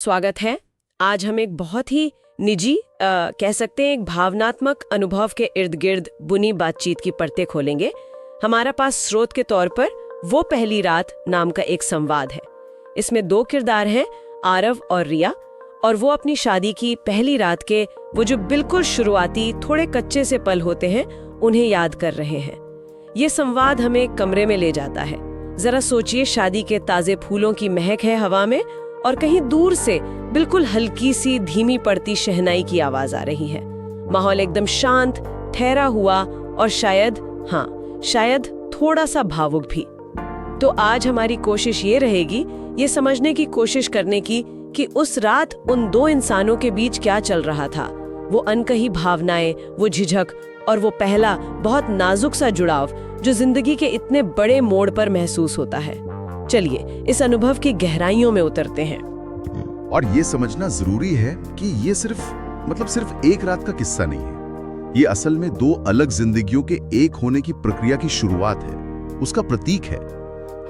स्वागत है। आज हम एक बहुत ही निजी कह सकते हैं एक भावनात्मक अनुभव के इर्द गिर्द बुनी बातचीत की परतें खोलेंगे। हमारा पास स्रोत के तौर पर वो पहली रात नाम का एक संवाद है। इसमें दो किरदार हैं, आरव और रिया, और वो अपनी शादी की पहली रात के वो जो बिल्कुल शुरुआती थोड़े कच्चे से पल होते हैं उन्हें याद कर रहे हैं। ये संवाद हमें कमरे में ले जाता है। जरा सोचिए, शादी के ताजे फूलों की महक है हवा में और कहीं दूर से बिल्कुल हल्की सी धीमी पड़ती शहनाई की आवाज आ रही है। माहौल एकदम शांत, ठहरा हुआ और शायद थोड़ा सा भावुक भी। तो आज हमारी कोशिश ये रहेगी ये समझने की कोशिश करने की कि उस रात उन दो इंसानों के बीच क्या चल रहा था। वो अनकही भावनाएं, वो झिझक और वो पहला बहुत नाजुक सा जुड़ाव जो जिंदगी के इतने बड़े मोड़ पर महसूस होता है। चलिए इस अनुभव की गहराइयों में उतरते हैं। और ये समझना जरूरी है कि ये सिर्फ एक रात का किस्सा नहीं है। ये असल में दो अलग जिंदगियों के एक होने की प्रक्रिया की शुरुआत है, उसका प्रतीक है।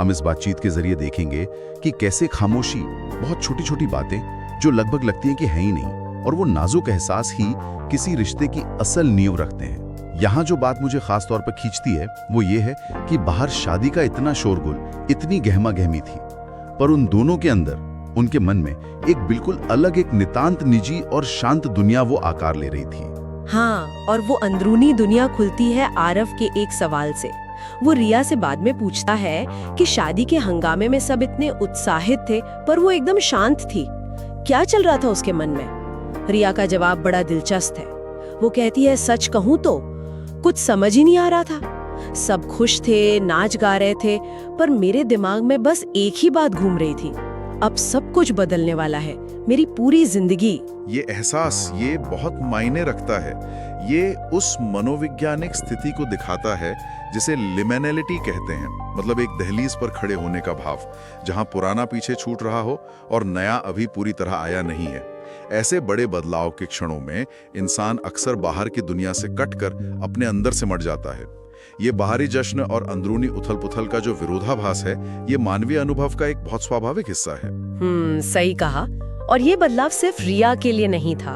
हम इस बातचीत के जरिए देखेंगे कि कैसे खामोशी, बहुत छोटी छोटी बातें जो लगभग लगती हैं कि है ही नहीं, और वो नाजुक एहसास ही किसी रिश्ते की असल नींव रखते हैं। यहाँ जो बात मुझे खास तौर पर खींचती है वो ये है कि बाहर शादी का इतना शोरगुल, इतनी गहमा गहमी थी, पर उन दोनों के अंदर, उनके मन में एक बिल्कुल अलग, एक नितांत निजी और शांत दुनिया वो आकार ले रही थी। हाँ, और वो अंदरूनी दुनिया खुलती है आरव के एक सवाल से। वो रिया से बाद में पूछता है कि शादी के हंगामे में सब इतने उत्साहित थे पर वो एकदम शांत थी, क्या चल रहा था उसके मन में। रिया का जवाब बड़ा दिलचस्प है। वो कहती है, सच कहूं तो कुछ समझ ही नहीं आ रहा था। सब खुश थे, नाच गा रहे थे, पर मेरे दिमाग में बस एक ही बात घूम रही थी, अब सब कुछ बदलने वाला है, मेरी पूरी जिंदगी। ये एहसास ये बहुत मायने रखता है। ये उस मनोवैज्ञानिक स्थिति को दिखाता है जिसे लिमिनैलिटी कहते हैं, मतलब एक दहलीज पर खड़े होने का भाव, जहां पुराना पीछे छूट रहा हो और नया अभी पूरी तरह आया नहीं है। ऐसे बड़े बदलाव के क्षणों में इंसान अक्सर बाहर की दुनिया से कटकर अपने अंदर सिमट जाता है। ये बाहरी जश्न और अंदरूनी उथल-पुथल का जो विरोधाभास है, ये मानवीय अनुभव का एक बहुत स्वाभाविक हिस्सा है। सही कहा। और ये बदलाव सिर्फ रिया के लिए नहीं था,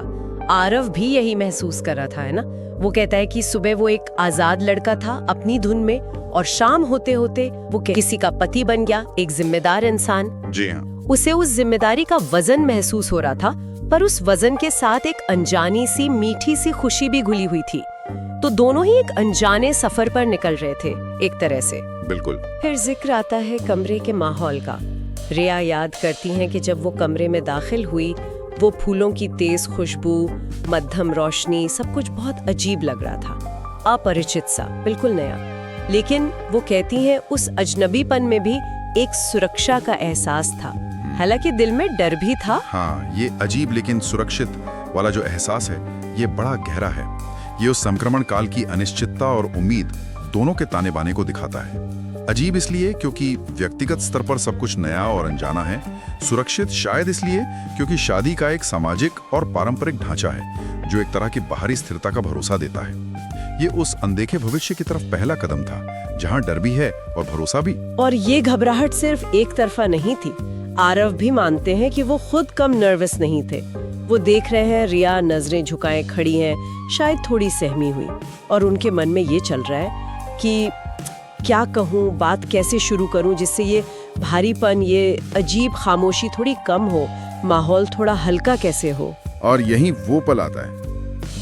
आरव भी यही महसूस कर रहा था, है ना। वो कहता है कि सुबह वो एक आजाद लड़का था अपनी धुन में, और शाम होते होते वो किसी का पति बन गया, एक जिम्मेदार इंसान। जी हाँ। उसे उस जिम्मेदारी का वजन महसूस हो रहा था, पर उस वजन के साथ एक अनजानी सी मीठी सी खुशी भी घुली हुई थी। तो दोनों ही एक अनजाने सफर पर निकल रहे थे एक तरह से। बिल्कुल। फिर जिक्र आता है कमरे के माहौल का। रिया याद करती हैं कि जब वो कमरे में दाखिल हुई, वो फूलों की तेज खुशबू, मध्यम रोशनी, सब कुछ बहुत अजीब लग रहा था, अपरिचित सा, बिल्कुल नया। लेकिन वो कहती हैं उस अजनबीपन में भी एक सुरक्षा का एहसास था, हालांकि दिल में डर भी था। हाँ, ये अजीब लेकिन सुरक्षित वाला जो एहसास है, ये बड़ा गहरा है। ये उस संक्रमण काल की अनिश्चितता और उम्मीद दोनों के ताने बाने को दिखाता है। अजीब इसलिए क्योंकि व्यक्तिगत स्तर पर सब कुछ नया और अनजाना है। सुरक्षित शायद इसलिए क्योंकि शादी का एक सामाजिक और पारंपरिक ढांचा है जो एक तरह की बाहरी स्थिरता का भरोसा देता है। ये उस अनदेखे भविष्य की तरफ पहला कदम था, जहां डर भी है और भरोसा भी। और ये घबराहट सिर्फ एक तरफा नहीं थी। आरव भी मानते हैं कि वो खुद कम नर्वस नहीं थे। वो देख रहे हैं रिया नजरें झुकाए खड़ी है, शायद थोड़ी सहमी हुई, और उनके मन में ये चल रहा है कि क्या कहूँ, बात कैसे शुरू करूँ जिससे ये भारीपन, ये अजीब खामोशी थोड़ी कम हो, माहौल थोड़ा हल्का कैसे हो। और यही वो पल आता है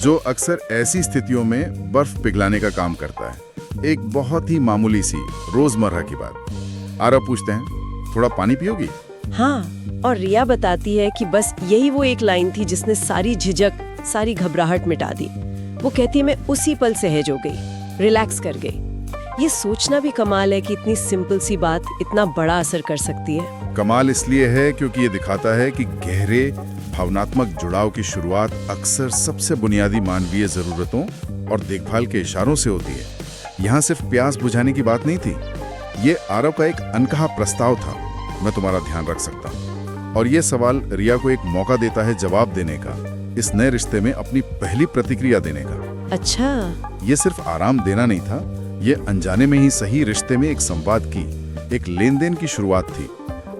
जो अक्सर ऐसी स्थितियों में बर्फ पिघलाने का काम करता है। एक बहुत ही मामूली सी रोजमर्रा की बात। आरव पूछते हैं, थोड़ा पानी पियोगी? हाँ, और रिया बताती है कि बस यही वो एक लाइन थी जिसने सारी झिझक, सारी घबराहट मिटा दी। वो कहती है, मैं उसी पल सहज हो गई, रिलैक्स कर गई। ये सोचना भी कमाल है कि इतनी सिंपल सी बात इतना बड़ा असर कर सकती है। कमाल इसलिए है क्योंकि ये दिखाता है कि गहरे भावनात्मक जुड़ाव की शुरुआत अक्सर सबसे बुनियादी मानवीय जरूरतों और देखभाल के इशारों से होती है। यहाँ सिर्फ प्यास बुझाने की बात नहीं थी, ये आरव का एक अनकहा प्रस्ताव था, मैं तुम्हारा ध्यान रख सकता हूँ। और ये सवाल रिया को एक मौका देता है जवाब देने का, इस नए रिश्ते में अपनी पहली प्रतिक्रिया देने का। अच्छा, ये सिर्फ आराम देना नहीं था, ये अनजाने में ही सही रिश्ते में एक संवाद की, एक लेन देन की शुरुआत थी।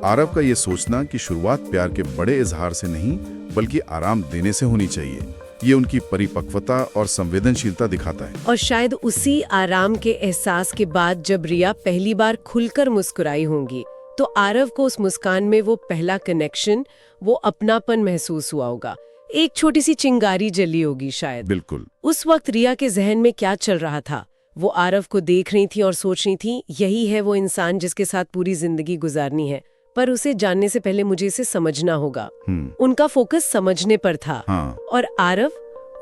आरव का ये सोचना कि शुरुआत प्यार के बड़े इजहार से नहीं बल्कि आराम देने से होनी चाहिए, ये उनकी परिपक्वता और संवेदनशीलता दिखाता है। और शायद उसी आराम के एहसास के बाद जब रिया पहली बार खुलकर मुस्कुराई होंगी तो आरव को उस मुस्कान में वो पहला कनेक्शन, वो अपनापन महसूस हुआ होगा। एक छोटी सी चिंगारी जली होगी शायद। बिल्कुल। उस वक्त रिया के जहन में क्या चल रहा था? वो आरव को देख रही थी और सोच रही थी, यही है वो इंसान जिसके साथ पूरी जिंदगी गुजारनी है, पर उसे जानने से पहले मुझे इसे समझना होगा। उनका फोकस समझने पर था। हाँ। और आरव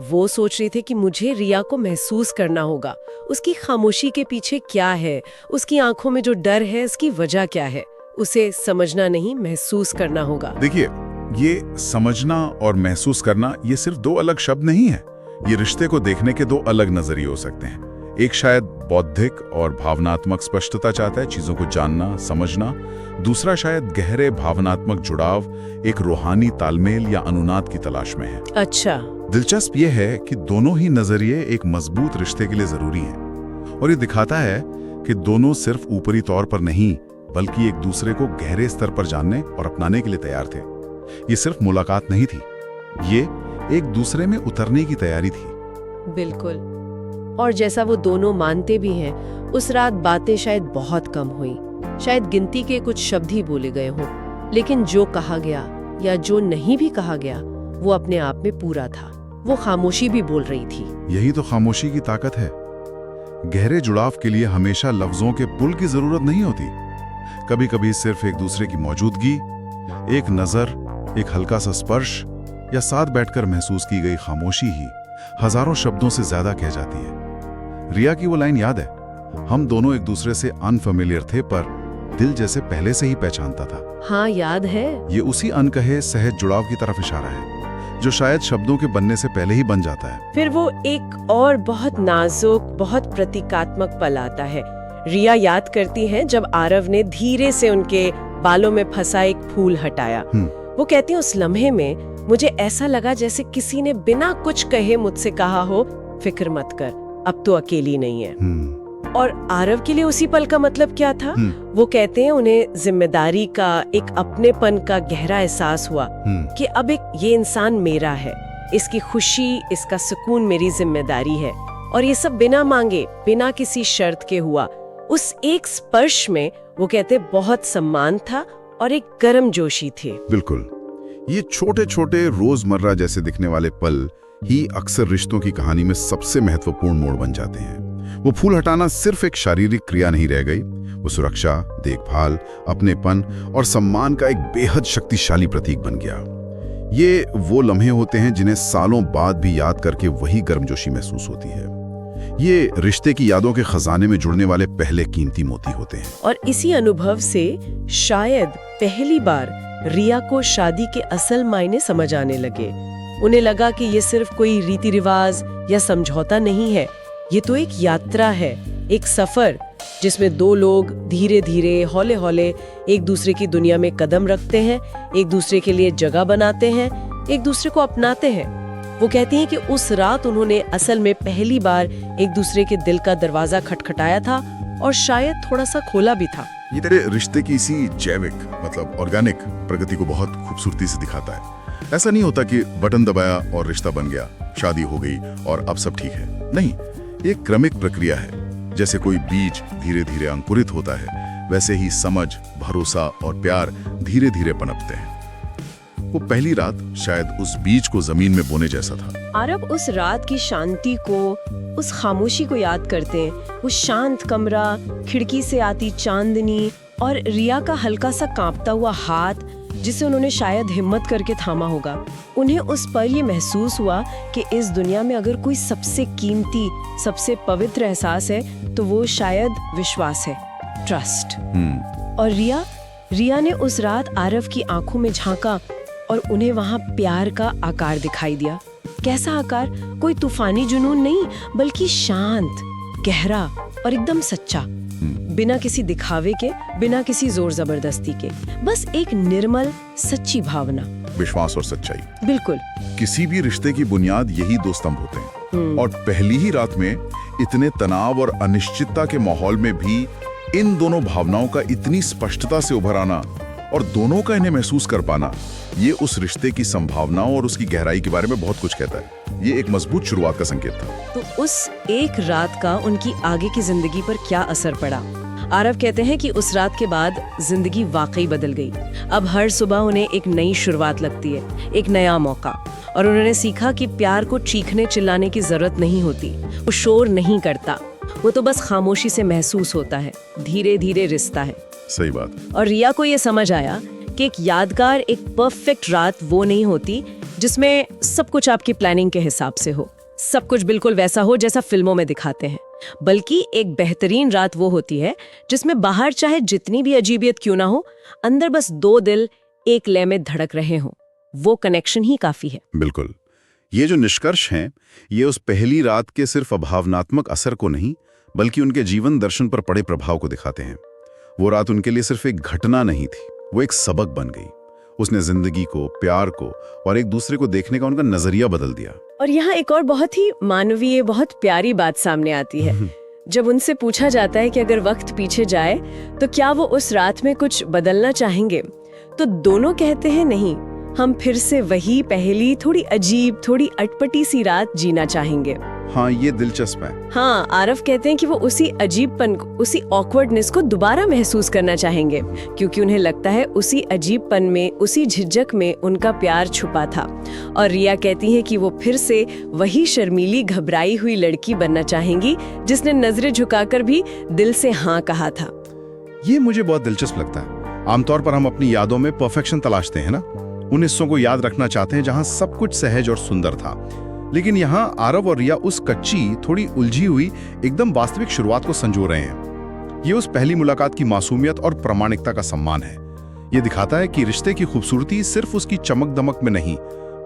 वो सोच रहे थे कि मुझे रिया को महसूस करना होगा, उसकी खामोशी के पीछे क्या है, उसकी आंखों में जो डर है उसकी वजह क्या है, उसे समझना नहीं महसूस करना होगा। देखिए, ये समझना और महसूस करना ये सिर्फ दो अलग शब्द नहीं है, ये रिश्ते को देखने के दो अलग नजरिए हो सकते हैं। एक शायद बौद्धिक और भावनात्मक स्पष्टता चाहता है, चीजों को जानना समझना। दूसरा शायद गहरे भावनात्मक जुड़ाव, एक रूहानी तालमेल या अनुनाद की तलाश में है। अच्छा। दिलचस्प यह है कि दोनों ही नजरिए एक मजबूत रिश्ते के लिए जरूरी हैं और ये दिखाता है कि दोनों सिर्फ ऊपरी तौर पर नहीं बल्कि एक दूसरे को गहरे स्तर पर जानने और अपनाने के लिए तैयार थे। ये सिर्फ मुलाकात नहीं थी, ये एक दूसरे में उतरने की तैयारी थी। बिल्कुल। और जैसा वो दोनों मानते भी हैं, उस रात बातें शायद बहुत कम हुई, शायद गिनती के कुछ शब्द ही बोले गए हों, लेकिन जो कहा गया या जो नहीं भी कहा गया वो अपने आप में पूरा था। वो खामोशी भी बोल रही थी। यही तो खामोशी की ताकत है। गहरे जुड़ाव के लिए हमेशा लफ्जों के पुल की जरूरत नहीं होती, कभी कभी सिर्फ एक दूसरे की मौजूदगी, एक नजर, एक हल्का सा स्पर्श या साथ बैठकर महसूस की गई खामोशी ही हजारों शब्दों से ज्यादा कह जाती है। रिया की वो लाइन याद है, हम दोनों एक दूसरे से अनफेमिलियर थे पर दिल जैसे पहले से ही पहचानता था। हाँ, याद है। ये उसी अनकहे सहज जुड़ाव की तरफ इशारा है जो शायद शब्दों के बनने से पहले ही बन जाता है। फिर वो एक और बहुत नाजुक, बहुत प्रतीकात्मक पल आता है। रिया याद करती है जब आरव ने धीरे से उनके बालों में फंसा एक फूल हटाया। वो कहती है, उस लम्हे में मुझे ऐसा लगा जैसे किसी ने बिना कुछ कहे मुझसे कहा हो, फिक्र मत कर, अब तो अकेली नहीं है। और आरव के लिए उसी पल का मतलब क्या था? वो कहते हैं उन्हें जिम्मेदारी का, एक अपनेपन का गहरा एहसास हुआ कि अब एक ये इंसान मेरा है, इसकी खुशी, इसका सुकून मेरी जिम्मेदारी है। और ये सब बिना मांगे, बिना किसी शर्त के हुआ। उस एक स्पर्श में वो कहते बहुत सम्मान था और एक गर्मजोशी थी। बिल्कुल। ये छोटे छोटे रोजमर्रा जैसे दिखने वाले पल ही अक्सर रिश्तों की कहानी में सबसे महत्वपूर्ण मोड़ बन जाते हैं। वो फूल हटाना सिर्फ एक शारीरिक क्रिया नहीं रह गई, वो सुरक्षा, देखभाल, अपनेपन और सम्मान का एक बेहद शक्तिशाली प्रतीक बन गया। ये वो लम्हे होते हैं जिन्हें सालों बाद भी याद करके वही गर्मजोशी महसूस होती है। ये रिश्ते की यादों के खजाने में जुड़ने वाले पहले कीमती मोती होते हैं। और इसी अनुभव से शायद पहली बार रिया को शादी के असल मायने समझ आने लगे। उन्हें लगा कि ये सिर्फ कोई रीति रिवाज या समझौता नहीं है, ये तो एक यात्रा है, एक सफर जिसमें दो लोग धीरे धीरे, हौले हौले एक दूसरे की दुनिया में कदम रखते हैं, एक दूसरे के लिए जगह बनाते हैं, एक दूसरे को अपनाते हैं। वो कहती हैं कि उस रात उन्होंने असल में पहली बार एक दूसरे के दिल का दरवाजा खटखटाया था और शायद थोड़ा सा खोला भी था। ये तेरे रिश्ते की इसी जैविक, मतलब ऑर्गेनिक प्रगति को बहुत खूबसूरती से दिखाता है। ऐसा नहीं होता कि बटन दबाया और रिश्ता बन गया, शादी हो गई और अब सब ठीक है। नहीं, ये क्रमिक प्रक्रिया है। जैसे कोई बीज धीरे धीरे अंकुरित होता है, वैसे ही समझ, भरोसा और प्यार धीरे धीरे पनपते हैं। वो पहली रात शायद उस बीज को जमीन में बोने जैसा था। आरव उस रात की शांति को, उस खामोशी को याद करते हैं। वो शांत कमरा, खिड़की से आती चांदनी और रिया का हल्का सा कांपता हुआ हाथ जिसे उन्होंने शायद हिम्मत करके थामा होगा। उन्हें उस पल ये महसूस हुआ कि इस दुनिया में अगर कोई सबसे कीमती, सबसे पवित्र एहसास है तो वो शायद विश्वास है, ट्रस्ट। और रिया ने उस रात आरव की आंखों में झांका और उन्हें वहां प्यार का आकार दिखाई दिया। कैसा आकार? कोई तूफानी जुनून नहीं, बल्कि शांत, गहरा और एकदम सच्चा, बिना किसी दिखावे के, बिना किसी जोर जबरदस्ती के, बस एक निर्मल सच्ची भावना, विश्वास और सच्चाई। बिल्कुल। किसी भी रिश्ते की बुनियाद यही दो स्तंभ होते हैं। और पहली ही रात में इतने तनाव और अनिश्चितता के माहौल में भी इन दोनों भावनाओं का इतनी स्पष्टता से उभर आना और दोनों का इन्हें महसूस कर पाना, ये उस रिश्ते की संभावनाओं और उसकी गहराई के बारे में बहुत कुछ कहता है। ये एक मजबूत शुरुआत का संकेत था। तो उस एक रात का उनकी आगे की जिंदगी पर क्या असर पड़ा? आरव कहते हैं कि उस रात के बाद जिंदगी वाकई बदल गई। अब हर सुबह उन्हें एक नई शुरुआत लगती है, एक नया मौका। और उन्होंने सीखा कि प्यार को चीखने चिल्लाने की जरूरत नहीं होती, वो शोर नहीं करता, वो तो बस खामोशी से महसूस होता है, धीरे धीरे रिश्ता है। सही बात। और रिया को ये समझ आया कि एक यादगार, एक परफेक्ट रात वो नहीं होती जिसमें सब कुछ आपकी प्लानिंग के हिसाब से हो, सब कुछ बिल्कुल वैसा हो जैसा फिल्मों में दिखाते हैं, बल्कि एक बेहतरीन रात वो होती है जिसमें बाहर चाहे जितनी भी अजीबियत क्यों ना हो, अंदर बस दो दिल एक लय में धड़क रहे हों। वो कनेक्शन ही काफी है। बिल्कुल। ये जो निष्कर्ष हैं, ये उस पहली रात के सिर्फ अभावनात्मक असर को नहीं, बल्कि उनके जीवन दर्शन पर पड़े प्रभाव को दिखाते हैं। वो रात उनके लिए सिर्फ एक घटना नहीं थी, वो एक सबक बन गई। उसने जिंदगी को, प्यार को और एक दूसरे को देखने का उनका नजरिया बदल दिया। और यहाँ एक और बहुत ही मानवीय, बहुत प्यारी बात सामने आती है। जब उनसे पूछा जाता है कि अगर वक्त पीछे जाए तो क्या वो उस रात में कुछ बदलना चाहेंगे, तो दोनों कहते हैं नहीं, हम फिर से वही पहली, थोड़ी अजीब, थोड़ी अटपटी सी रात जीना चाहेंगे। हाँ, ये दिलचस्प है। हाँ, आरव कहते हैं कि वो उसी अजीबपन को, उसी ऑकवर्डनेस को दोबारा महसूस करना चाहेंगे, क्योंकि उन्हें लगता है उसी अजीबपन में, उसी झिझक में उनका प्यार छुपा था। और रिया कहती है कि वो फिर से वही शर्मीली, घबराई हुई लड़की बनना चाहेंगी जिसने नजरें झुकाकर भी दिल से हाँ कहा था। ये मुझे बहुत दिलचस्प लगता है। आमतौर पर हम अपनी यादों में परफेक्शन तलाशते हैं ना, उन हिस्सों को याद रखना चाहते हैं जहां सब कुछ सहज और सुंदर था। लेकिन यहाँ आरव और रिया उस कच्ची, थोड़ी उलझी हुई, एकदम वास्तविक शुरुआत को संजो रहे हैं। ये उस पहली मुलाकात की मासूमियत और प्रामाणिकता का सम्मान है। ये दिखाता है कि रिश्ते की खूबसूरती सिर्फ उसकी चमक दमक में नहीं,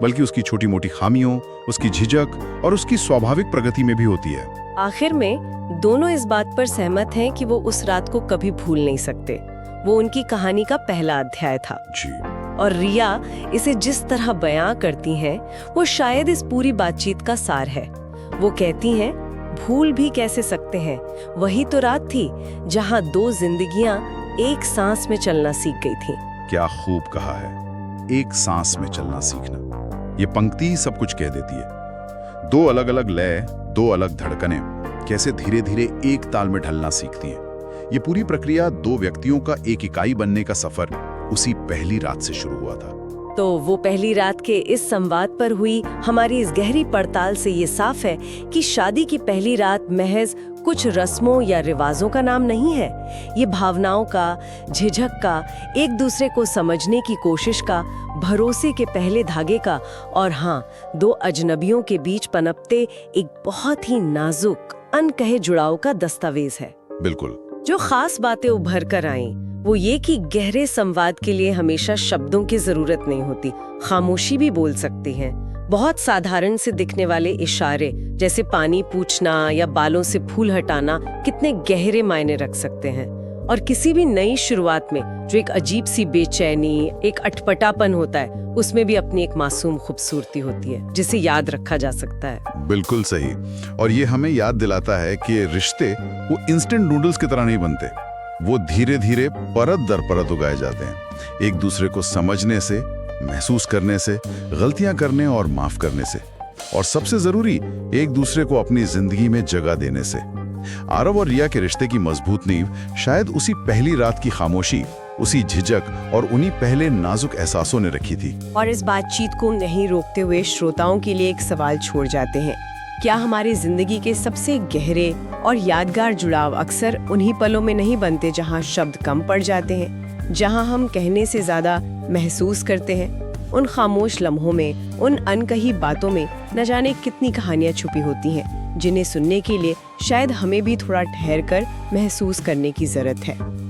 बल्कि उसकी छोटी मोटी खामियों, उसकी झिझक और उसकी स्वाभाविक प्रगति में भी होती है। आखिर में दोनों इस बात पर सहमत हैं कि वो उस रात को कभी भूल नहीं सकते। वो उनकी कहानी का पहला अध्याय था। जी। और रिया इसे जिस तरह बयां करती हैं, वो शायद इस पूरी बातचीत का सार है। वो कहती हैं, भूल भी कैसे सकते हैं, वही तो रात थी जहां दो जिंदगियां एक सांस में चलना सीख गई थी। क्या खूब कहा है, एक सांस में चलना सीखना। ये पंक्ति सब कुछ कह देती है। दो अलग अलग लय, दो अलग धड़कनें कैसे धीरे धीरे एक ताल में ढलना सीखती हैं। ये पूरी प्रक्रिया दो व्यक्तियों का एक इकाई बनने का सफर उसी पहली रात से शुरू हुआ था। तो वो पहली रात के इस संवाद पर हुई हमारी इस गहरी पड़ताल से ये साफ है कि शादी की पहली रात महज कुछ रस्मों या रिवाजों का नाम नहीं है। ये भावनाओं का, झिझक का, एक दूसरे को समझने की कोशिश का, भरोसे के पहले धागे का, और हाँ, दो अजनबियों के बीच पनपते एक बहुत ही नाजुक, अनकहे जुड़ाव का दस्तावेज है। बिल्कुल। जो खास बातें उभर कर आईं वो ये कि गहरे संवाद के लिए हमेशा शब्दों की जरूरत नहीं होती, खामोशी भी बोल सकती है। बहुत साधारण से दिखने वाले इशारे, जैसे पानी पूछना या बालों से फूल हटाना, कितने गहरे मायने रख सकते हैं। और किसी भी नई शुरुआत में जो एक अजीब सी बेचैनी, एक अटपटापन होता है, उसमें भी अपनी एक मासूम खूबसूरती होती है जिसे याद रखा जा सकता है। बिल्कुल सही। और ये हमें याद दिलाता है कि रिश्ते वो इंस्टेंट नूडल्स की तरह नहीं बनते, वो धीरे धीरे परत दर परत उगाए जाते हैं, एक दूसरे को समझने से, महसूस करने से, गलतियां करने और माफ करने से, और सबसे जरूरी, एक दूसरे को अपनी जिंदगी में जगह देने से। आरव और रिया के रिश्ते की मजबूत नींव शायद उसी पहली रात की खामोशी, उसी झिझक और उन्हीं पहले नाजुक एहसासों ने रखी थी। और इस बातचीत को नहीं रोकते हुए श्रोताओं के लिए एक सवाल छोड़ जाते हैं, क्या हमारी जिंदगी के सबसे गहरे और यादगार जुड़ाव अक्सर उन्हीं पलों में नहीं बनते जहां शब्द कम पड़ जाते हैं, जहां हम कहने से ज्यादा महसूस करते हैं? उन खामोश लम्हों में, उन अनकही बातों में न जाने कितनी कहानियां छुपी होती हैं, जिन्हें सुनने के लिए शायद हमें भी थोड़ा ठहर कर महसूस करने की जरूरत है।